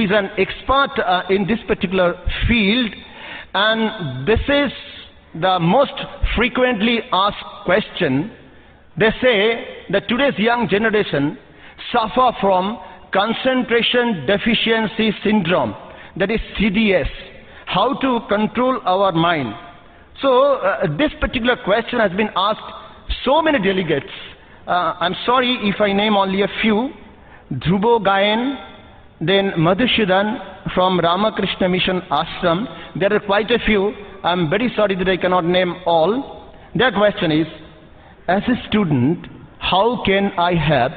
is an expert in this particular field, and this is the most frequently asked question. They say that today's young generation suffer from concentration deficiency syndrome, that is CDS. How to control our mind? So this particular question has been asked so many delegates. I'm sorry if I name only a few. Dhruvo Gayen, then Madhusudhan from Ramakrishna Mission Ashram. There are quite a few. I'm very sorry that I cannot name all. Their question is, as a student, how can I have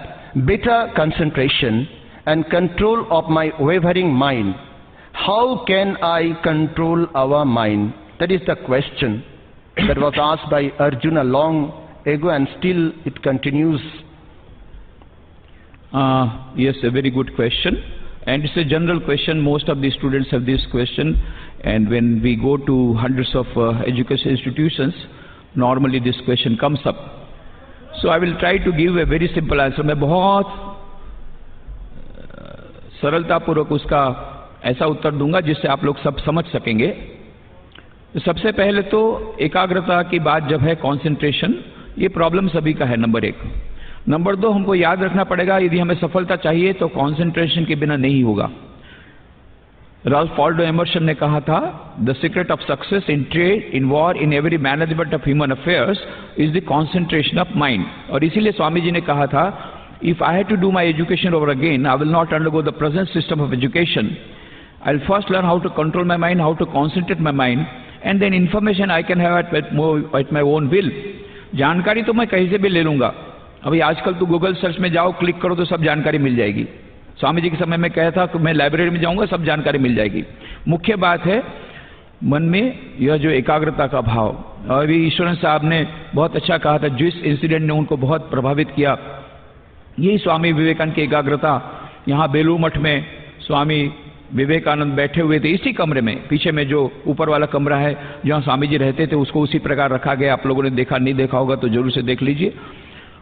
better concentration and control of my wavering mind? How can I control our mind? That is the question that was asked by Arjuna long ago, and still it continues. Yes, a very good question. And it's a general question. Most of the students have this question. And when we go to hundreds of education institutions, normally this question comes up. So I will try to give a very simple answer. मैं बहुत सरलतापूर्वक उसका ऐसा उत्तर दूंगा जिससे आप लोग सब समझ सकेंगे। सबसे पहले तो एकाग्रता की बात जब है, कंसंट्रेशन, ये प्रॉब्लम सभी का है, नंबर 1। नंबर 2, हमको याद रखना पड़ेगा यदि हमें सफलता चाहिए तो कंसंट्रेशन के बिना नहीं होगा। राल्फ वाल्डो एमर्सन ने कहा था, the secret of success in trade, in war, in every management of human affairs is the concentration of mind. और इसीलिए स्वामी जी ने कहा था, if I have to do my education over again, I will not undergo the present system of education. I will first learn how to control my mind, how to concentrate my mind, and then information I can have at my own will. जानकारी तो मैं कहीं से भी ले लूंगा। अभी आजकल तो गूगल सर्च में जाओ, क्लिक करो तो सब जानकारी मिल जाएगी। स्वामी जी के समय में कहा था कि मैं लाइब्रेरी में जाऊंगा, सब जानकारी मिल जाएगी। मुख्य बात है मन में यह जो एकाग्रता का भाव। और अभी ईश्वरन साहब ने बहुत अच्छा कहा था, जिस इंसिडेंट ने उनको बहुत प्रभावित किया, यही स्वामी विवेकानंद की एकाग्रता। यहाँ बेलूर मठ में स्वामी विवेकानंद बैठे हुए थे, इसी कमरे में, पीछे में जो ऊपर वाला कमरा है जहाँ स्वामी जी रहते थे, उसको उसी प्रकार रखा गया। आप लोगों ने देखा, नहीं देखा होगा तो जरूर से देख लीजिए।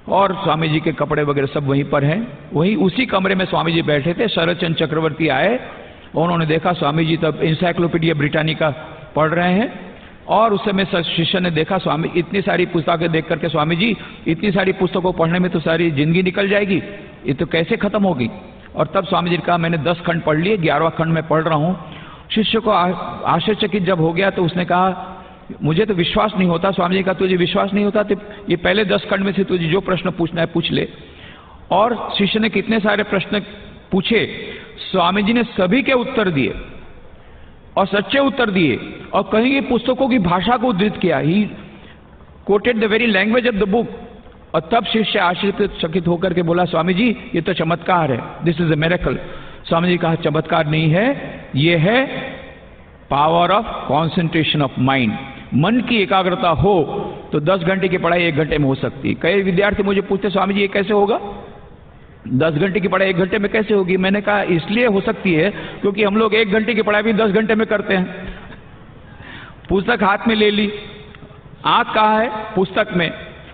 और स्वामी जी के कपड़े वगैरह सब वहीं पर हैं। वहीं उसी कमरे में स्वामी जी बैठे थे। शरद चंद्र चक्रवर्ती आए, उन्होंने देखा स्वामी जी तब इंसाइक्लोपीडिया ब्रिटानिका पढ़ रहे हैं। और उस समय शिष्य ने देखा, स्वामी इतनी सारी पुस्तकें देख करके, स्वामी जी इतनी सारी पुस्तकों पढ़ने में तो सारी जिंदगी निकल जाएगी, ये तो कैसे खत्म होगी। और तब स्वामी जी ने कहा, मैंने 10 खंड पढ़ लिए, 11वां खंड में पढ़ रहा हूँ। शिष्य को आश्चर्यचकित जब हो गया तो उसने कहा, मुझे तो विश्वास नहीं होता। स्वामी जी का, तुझे विश्वास नहीं होता तो ये पहले 10 खंड में से तुझे जो प्रश्न पूछना है पूछ ले। और शिष्य ने कितने सारे प्रश्न पूछे, स्वामी जी ने सभी के उत्तर दिए और सच्चे उत्तर दिए, और कहीं ये पुस्तकों की भाषा को उद्धृत किया। ही coated the very language of the book. और तब शिष्य आश्चर्यचकित होकर के बोला, स्वामी जी ये तो चमत्कार है, this is a miracle. Swami ji कहा, चमत्कार नहीं है, ये है power of concentration of mind. मन की एकाग्रता हो तो 10 घंटे की पढ़ाई 1 घंटे में हो सकती है। कई विद्यार्थी मुझे पूछते, स्वामी जी ये कैसे होगा, 10 घंटे की पढ़ाई 1 घंटे में कैसे होगी। मैंने कहा, इसलिए हो सकती है क्योंकि हम लोग 1 घंटे की पढ़ाई भी 10 घंटे में करते हैं। पुस्तक हाथ में ले ली, आंख कहाँ है, पुस्तक में,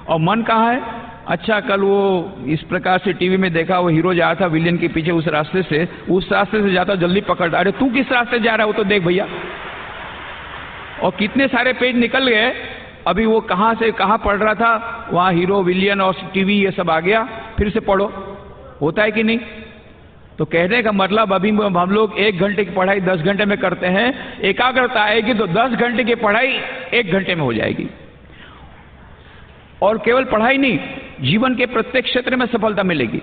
और मन कहाँ है। अच्छा, कल वो इस प्रकार से टीवी में देखा, वो हीरो जा रहा था विलेन के पीछे, उस रास्ते से जाता, जल्दी पकड़, अरे तू किस रास्ते जा रहा है, वो तो देख भैया। और कितने सारे पेज निकल गए। अभी वो कहाँ से कहाँ पढ़ रहा था, वहाँ हीरो, विलियन और टीवी ये सब आ गया, फिर से पढ़ो। होता है कि नहीं? तो कहने का मतलब, अभी हम लोग 1 घंटे की पढ़ाई 10 घंटे में करते हैं। एकाग्रता आएगी तो 10 घंटे की पढ़ाई 1 घंटे में हो जाएगी। और केवल पढ़ाई नहीं, जीवन के प्रत्येक क्षेत्र में सफलता मिलेगी।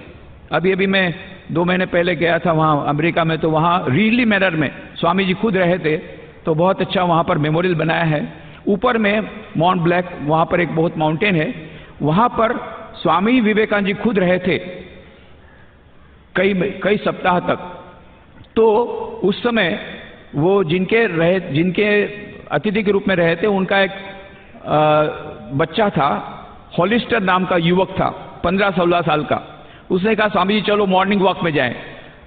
अभी मैं 2 महीने पहले गया था वहाँ अमेरिका में, तो वहाँ रीडली मैनर में स्वामी जी खुद रहे थे, तो बहुत अच्छा वहाँ पर मेमोरियल बनाया है। ऊपर में माउंट ब्लैक, वहाँ पर एक बहुत माउंटेन है, वहाँ पर स्वामी विवेकानंद जी खुद रहे थे कई सप्ताह तक। तो उस समय वो जिनके अतिथि के रूप में रहे थे, उनका एक बच्चा था, हॉलिस्टर नाम का युवक था, 15-16 साल का। उसने कहा, स्वामी जी चलो मॉर्निंग वॉक में जाएं।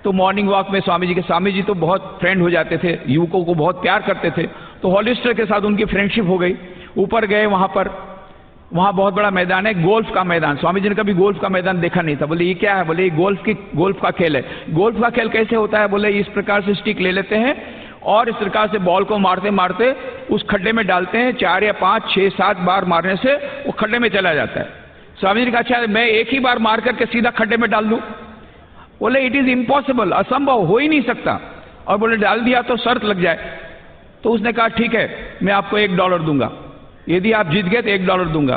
तो मॉर्निंग वॉक में स्वामी जी तो बहुत फ्रेंड हो जाते थे, युवकों को बहुत प्यार करते थे। तो हॉलिस्टर के साथ उनकी फ्रेंडशिप हो गई। ऊपर गए, वहां पर वहां बहुत बड़ा मैदान है, गोल्फ का मैदान। स्वामी जी ने कभी गोल्फ का मैदान देखा नहीं था। बोले ये क्या है? बोले ये गोल्फ का खेल है। गोल्फ का खेल कैसे होता है? बोले इस प्रकार से स्टिक ले लेते हैं और इस प्रकार से बॉल को मारते मारते उस खड्डे में डालते हैं। 4 या 5, 6, 7 बार मारने से वो खड्डे में चला जाता है। स्वामी जी ने कहा अच्छा मैं एक ही बार मार करके सीधा खड्डे में डाल दूं? बोले इट इज इम्पॉसिबल, असंभव, हो ही नहीं सकता। और बोले डाल दिया तो शर्त लग जाए। तो उसने कहा ठीक है मैं आपको $1 दूंगा, यदि आप जीत गए तो $1 दूंगा।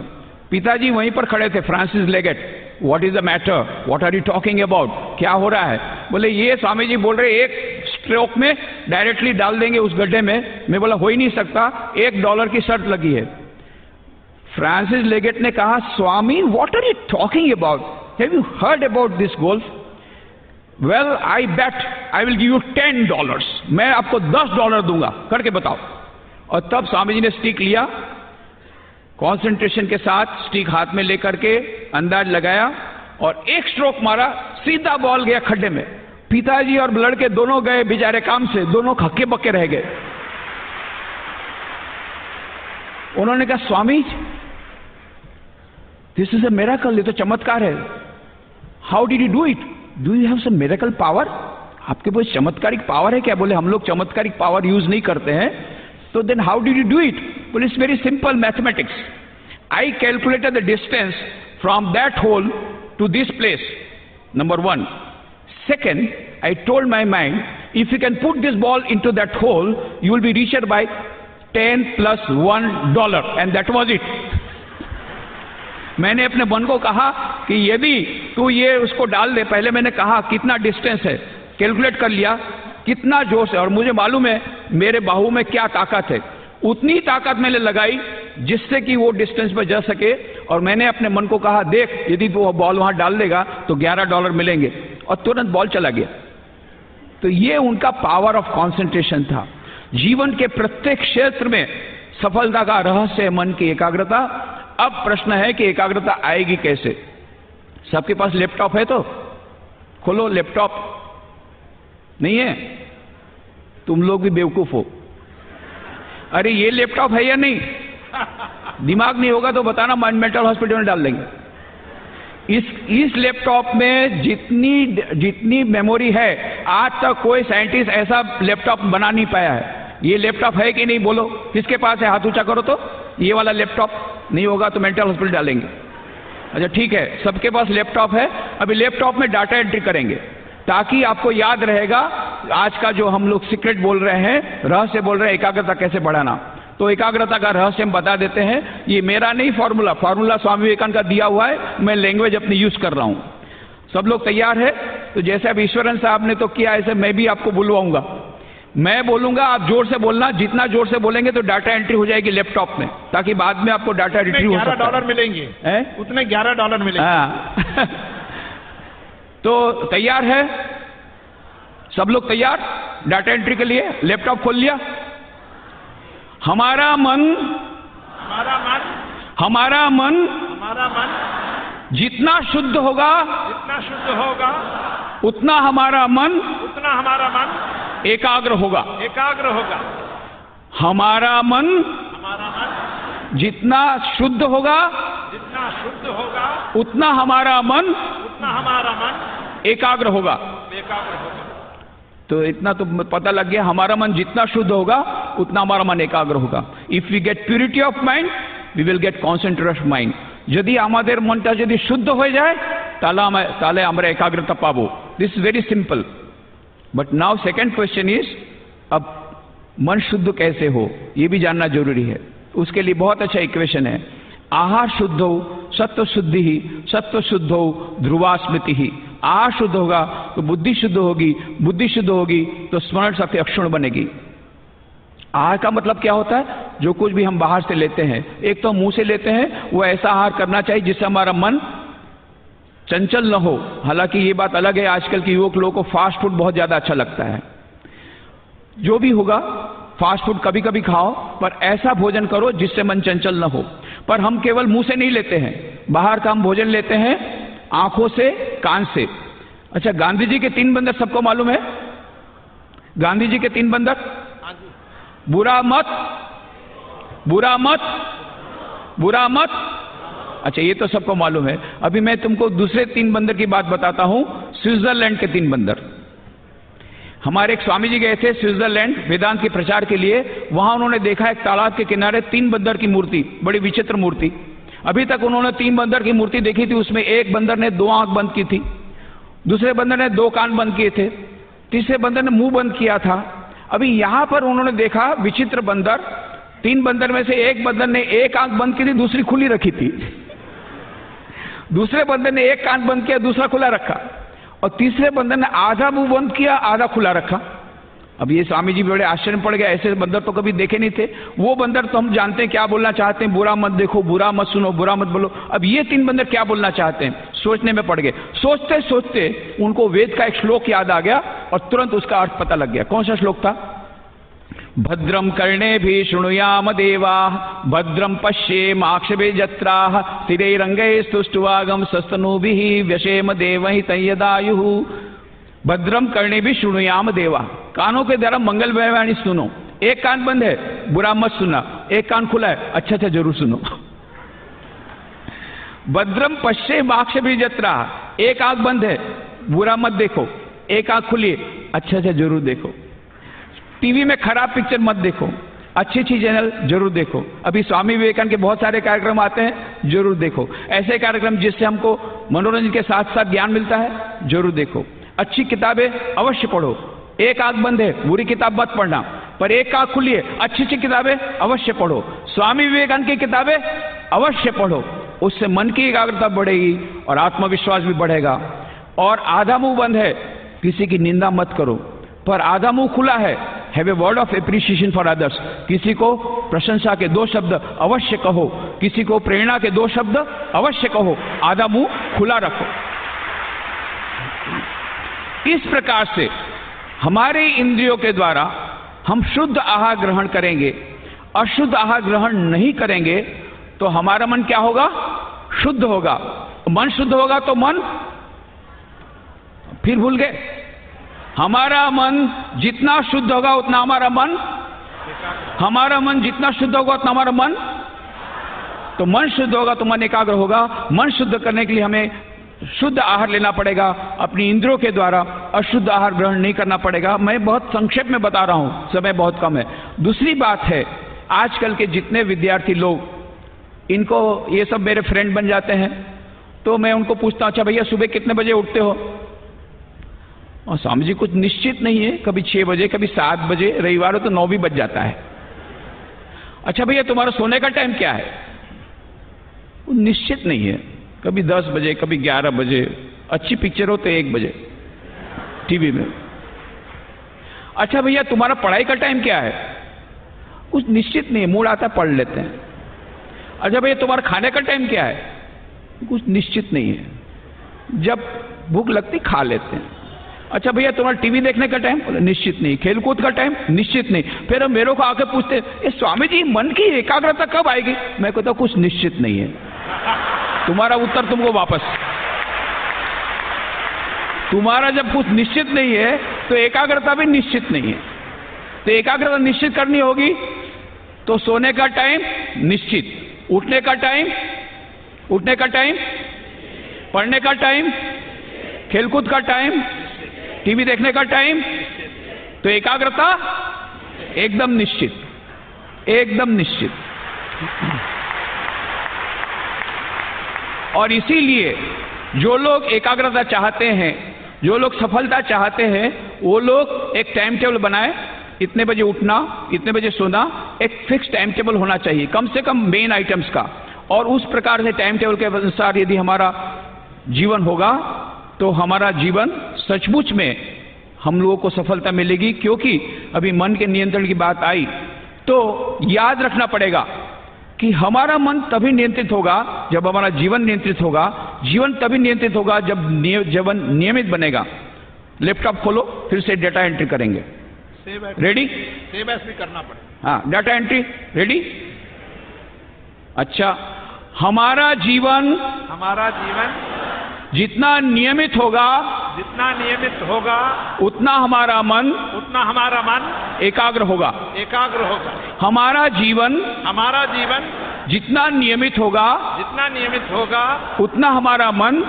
पिताजी वहीं पर खड़े थे, Francis Leggett. What is the matter, what are you talking about, क्या हो रहा है? बोले ये स्वामी जी बोल रहे एक स्ट्रोक में डायरेक्टली डाल देंगे उस गड्ढे में। मैं बोला हो ही नहीं सकता, $1 की शर्त लगी है। फ्रांसिस लेगेट ने कहा Swami what are you talking about, have you heard about this golf? Well I bet I will give you $10, मैं आपको $10 दूंगा, करके बताओ। और तब स्वामी जी ने स्टिक लिया, कंसंट्रेशन के साथ स्टिक हाथ में लेकर के अंदाज लगाया और एक स्ट्रोक मारा, सीधा बॉल गया खड्डे में। पिताजी और लड़के दोनों गए बेचारे काम से, दोनों हक्के बक्के रह गए। उन्होंने कहा Swami this is a miracle, ये तो चमत्कार है। How did you do it, do you have some miracle power, आपके पास चमत्कारिक पावर है क्या? बोले हम लोग चमत्कारिक पावर यूज नहीं करते हैं। तो then how did you do it? बोले it's very simple mathematics, I calculated the distance from that hole to this place, number 1. Second, I told my mind, if you can put this ball into that hole, you will be richer by 10 plus $1, and that was it. मैंने अपने मन को कहा कि यदि तू ये उसको डाल दे, पहले मैंने कहा कितना डिस्टेंस है, कैलकुलेट कर लिया कितना जोर से, और मुझे मालूम है मेरे बाहु में क्या ताकत है, उतनी ताकत मैंने लगाई जिससे कि वो डिस्टेंस पर जा सके। और मैंने अपने मन को कहा देख यदि तू वो बॉल वहां डाल देगा तो $11 मिलेंगे, और तुरंत बॉल चला गया। तो ये उनका पावर ऑफ कंसंट्रेशन था। जीवन के प्रत्येक क्षेत्र में सफलता का रहस्य है मन की एकाग्रता। अब प्रश्न है कि एकाग्रता आएगी कैसे? सबके पास लैपटॉप है तो खोलो, लैपटॉप नहीं है तुम लोग भी बेवकूफ हो। अरे ये लैपटॉप है या नहीं? दिमाग नहीं होगा तो बताना, मेंटल हॉस्पिटल में डाल देंगे। इस लैपटॉप में जितनी मेमोरी है आज तक कोई साइंटिस्ट ऐसा लैपटॉप बना नहीं पाया है। ये लैपटॉप है कि नहीं बोलो, किसके पास है? हाथ ऊंचा करो तो। ये वाला लैपटॉप नहीं होगा तो मेंटल हॉस्पिटल डालेंगे। अच्छा ठीक है, सबके पास लैपटॉप है। अभी लैपटॉप में डाटा एंट्री करेंगे ताकि आपको याद रहेगा आज का जो हम लोग सीक्रेट बोल रहे हैं, रहस्य बोल रहे हैं, एकाग्रता कैसे बढ़ाना। तो एकाग्रता का रहस्य हम बता देते हैं। ये मेरा नहीं फॉर्मूला स्वामी विवेकानंद का दिया हुआ है, मैं लैंग्वेज अपनी यूज कर रहा हूं। सब लोग तैयार है? तो जैसे अब ईश्वरन साहब ने तो किया, ऐसे मैं भी आपको बुलवाऊंगा। मैं बोलूंगा, आप जोर से बोलना, जितना जोर से बोलेंगे तो डाटा एंट्री हो जाएगी लैपटॉप में, ताकि बाद में आपको डाटा रिट्रीव हो सकता है। $11 मिलेंगे, उतने $11 मिलेंगे। हाँ। तो तैयार है सब लोग? तैयार डाटा एंट्री के लिए? लैपटॉप खोल लिया? हमारा मन जितना शुद्ध होगा उतना हमारा मन एकाग्र होगा। हमारा मन जितना शुद्ध होगा उतना हमारा मन एकाग्र होगा। तो इतना तो पता लग गया, हमारा मन जितना शुद्ध होगा उतना हमारा मन एकाग्र होगा। If we get purity of mind we will get concentration of mind. यदि हमारे मनटा यदि शुद्ध हो जाए ताले हमारे एकाग्रता पाबो। This is very simple. But now second question is, अब मन शुद्ध कैसे हो ये भी जानना जरूरी है। उसके लिए बहुत अच्छा इक्वेशन है, आहार शुद्ध हो सत्व शुद्धि ही, सत्व शुद्ध हो ध्रुवा स्मृति ही। आहार शुद्ध होगा तो बुद्धि शुद्ध होगी, बुद्धि शुद्ध होगी तो स्मरण शक्ति अक्षुण्ण बनेगी। आहार का मतलब क्या होता है? जो कुछ भी हम बाहर से लेते हैं, एक तो मुंह से लेते हैं, वो ऐसा आहार करना चाहिए जिससे हमारा मन चंचल न हो। हालांकि ये बात अलग है, आजकल के युवक लोगों को फास्ट फूड बहुत ज्यादा अच्छा लगता है। जो भी होगा फास्ट फूड कभी कभी खाओ, पर ऐसा भोजन करो जिससे मन चंचल न हो। पर हम केवल मुंह से नहीं लेते हैं, बाहर का हम भोजन लेते हैं आंखों से, कान से। अच्छा, गांधी जी के 3 बंदर सबको मालूम है? गांधी जी के 3 बंदर, बुरा मत, बुरा मत, बुरा मत, अच्छा ये तो सबको मालूम है। अभी मैं तुमको दूसरे 3 बंदर की बात बताता हूं, स्विट्जरलैंड के 3 बंदर। हमारे एक स्वामी जी गए थे स्विट्जरलैंड वेदांत के प्रचार के लिए। वहां उन्होंने देखा एक तालाब के किनारे 3 बंदर की मूर्ति, बड़ी विचित्र मूर्ति। अभी तक उन्होंने 3 बंदर की मूर्ति देखी थी, उसमें एक बंदर ने 2 आंख बंद की थी, दूसरे बंदर ने 2 कान बंद किए थे, तीसरे बंदर ने मुंह बंद किया था। अभी यहां पर उन्होंने देखा विचित्र बंदर, 3 बंदर में से एक बंदर ने 1 आंख बंद की थी, दूसरी खुली रखी थी। दूसरे बंदर ने 1 कान बंद किया, दूसरा खुला रखा, और तीसरे बंदर ने आधा मुंह बंद किया, आधा खुला रखा। अब ये स्वामी जी बड़े आश्चर्य में पड़ गया, ऐसे बंदर तो कभी देखे नहीं थे। वो बंदर तो हम जानते हैं क्या बोलना चाहते हैं, बुरा मत देखो, बुरा मत सुनो, बुरा मत बोलो। अब ये 3 बंदर क्या बोलना चाहते हैं, सोचने में पड़ गए। सोचते सोचते उनको वेद का एक श्लोक याद आ गया और तुरंत उसका अर्थ पता लग गया। कौन सा श्लोक था? भद्रम कर्णेभिः शृणुयाम देवाः भद्रम पश्येमाक्षभिर्यजत्राः स्थिरैरङ्गैः स्तुष्ट्वागं सस्तनूभिः व्यशेम देवहितं यदायुः। भद्रम कर्णेभिः शृणुयाम देवाः, कानों के द्वारा मंगलमय वाणी सुनो। 1 कान बंद है, बुरा मत सुनना, 1 कान खुला है, अच्छा अच्छा जरूर सुनो। भद्रम पश्येमाक्षभिर्यजत्राः, 1 आंख बंद है, बुरा मत देखो, 1 आंख खुली है, अच्छा अच्छा जरूर देखो। टीवी में खराब पिक्चर मत देखो, अच्छी अच्छी चैनल जरूर देखो। अभी स्वामी विवेकानंद के बहुत सारे कार्यक्रम आते हैं, जरूर देखो। ऐसे कार्यक्रम जिससे हमको मनोरंजन के साथ साथ ज्ञान मिलता है, जरूर देखो। अच्छी किताबें अवश्य पढ़ो। 1 आंख बंद है, बुरी किताब मत पढ़ना, पर 1 आंख खुली है, अच्छी अच्छी किताबें अवश्य पढ़ो। स्वामी विवेकानंद की किताबें अवश्य पढ़ो, उससे मन की एकाग्रता बढ़ेगी और आत्मविश्वास भी बढ़ेगा। और आधा मुंह बंद है, किसी की निंदा मत करो, पर आधा मुंह खुला है, have a word of appreciation for others, किसी को प्रशंसा के 2 शब्द अवश्य कहो, किसी को प्रेरणा के 2 शब्द अवश्य कहो, आधा मुंह खुला रखो। इस प्रकार से हमारे इंद्रियों के द्वारा हम शुद्ध आहार ग्रहण करेंगे। अशुद्ध आहार ग्रहण नहीं करेंगे तो हमारा मन क्या होगा? शुद्ध होगा। मन शुद्ध होगा तो मन, फिर भूल गए, हमारा मन जितना शुद्ध होगा उतना हमारा मन जितना शुद्ध होगा उतना हमारा मन, तो मन शुद्ध होगा तो मन एकाग्र होगा। मन शुद्ध करने के लिए हमें शुद्ध आहार लेना पड़ेगा, अपनी इंद्रियों के द्वारा अशुद्ध आहार ग्रहण नहीं करना पड़ेगा। मैं बहुत संक्षेप में बता रहा हूं, समय बहुत कम है। दूसरी बात है, आजकल के जितने विद्यार्थी लोग, इनको ये सब मेरे फ्रेंड बन जाते हैं, तो मैं उनको पूछता हूं, अच्छा भैया सुबह कितने बजे उठते हो? और स्वामी जी कुछ निश्चित नहीं है, कभी 6 बजे, कभी 7 बजे, रविवार हो तो 9 भी बज जाता है। अच्छा भैया तुम्हारा सोने का टाइम क्या है? निश्चित नहीं है, कभी 10 बजे, कभी 11 बजे, अच्छी पिक्चर हो तो 1 बजे टीवी में। अच्छा भैया तुम्हारा पढ़ाई का टाइम क्या है? कुछ निश्चित नहीं है, मूड आता पढ़ लेते हैं। अच्छा भैया तुम्हारा खाने का टाइम क्या है? कुछ निश्चित नहीं है, जब भूख लगती खा लेते हैं। अच्छा भैया तुम्हारा टीवी देखने का टाइम? निश्चित नहीं। खेलकूद का टाइम? निश्चित नहीं। फिर मेरे को आके पूछते हैं, स्वामी जी मन की एकाग्रता कब आएगी? मैं कहता हूं कुछ निश्चित नहीं है। तुम्हारा उत्तर तुमको वापस, तुम्हारा जब कुछ निश्चित नहीं है तो एकाग्रता भी निश्चित नहीं है। तो एकाग्रता निश्चित करनी होगी तो सोने का टाइम निश्चित, उठने का टाइम, पढ़ने का टाइम, खेलकूद का टाइम, टीवी देखने का टाइम, तो एकाग्रता एकदम निश्चित, एकदम निश्चित। और इसीलिए जो लोग एकाग्रता चाहते हैं, जो लोग सफलता चाहते हैं, वो लोग एक टाइम टेबल बनाए, इतने बजे उठना, इतने बजे सोना, एक फिक्स टाइम टेबल होना चाहिए, कम से कम मेन आइटम्स का। और उस प्रकार से टाइम टेबल के अनुसार यदि हमारा जीवन होगा तो हमारा जीवन सचमुच में हम लोगों को सफलता मिलेगी। क्योंकि अभी मन के नियंत्रण की बात आई तो याद रखना पड़ेगा कि हमारा मन तभी नियंत्रित होगा जब हमारा जीवन नियंत्रित होगा। जीवन तभी नियंत्रित होगा जब जीवन नियमित बनेगा। लैपटॉप खोलो, फिर से डाटा एंट्री करेंगे। रेडी? सेव एस भी करना पड़ेगा। हाँ, डाटा एंट्री रेडी। अच्छा, हमारा जीवन जितना नियमित होगा, उतना हमारा मन एकाग्र होगा। हमारा जीवन जितना नियमित होगा जितना नियमित होगा उतना हमारा मन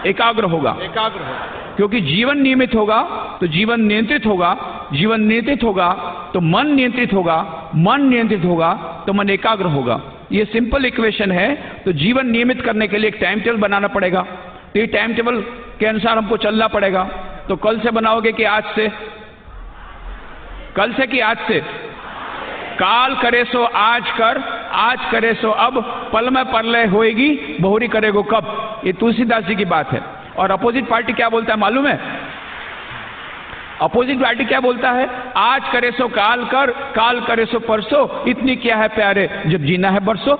एकाग्र होगा। एकाग्र होगा। क्योंकि जीवन नियमित होगा तो जीवन नियंत्रित होगा, जीवन नियंत्रित होगा तो मन नियंत्रित होगा, मन नियंत्रित होगा तो मन एकाग्र होगा। ये सिंपल इक्वेशन है। तो जीवन नियमित करने के लिए एक टाइम टेबल बनाना पड़ेगा। तो ये टाइम टेबल के अनुसार हमको चलना पड़ेगा। तो कल से बनाओगे कि आज से? कल से कि आज से? काल करे सो आज कर, आज करे सो अब, पल में परलय होएगी, बहुरी करेगो कब। ये तुलसीदास जी की बात है। और अपोजिट पार्टी क्या बोलता है मालूम है? अपोजिट पार्टी क्या बोलता है? आज करे सो काल कर, काल करे सो परसों, इतनी क्या है प्यारे जब जीना है बरसों।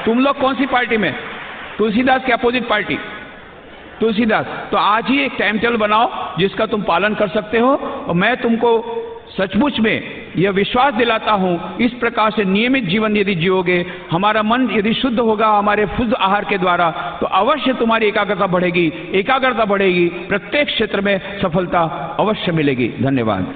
तुम लोग कौन सी पार्टी में? तुलसीदास की अपोजिट पार्टी तुलसीदास। तो आज ही एक टाइम टेबल बनाओ जिसका तुम पालन कर सकते हो। और मैं तुमको सचमुच में यह विश्वास दिलाता हूं, इस प्रकार से नियमित जीवन यदि जियोगे, हमारा मन यदि शुद्ध होगा हमारे शुद्ध आहार के द्वारा, तो अवश्य तुम्हारी एकाग्रता बढ़ेगी। एकाग्रता बढ़ेगी, प्रत्येक क्षेत्र में सफलता अवश्य मिलेगी। धन्यवाद।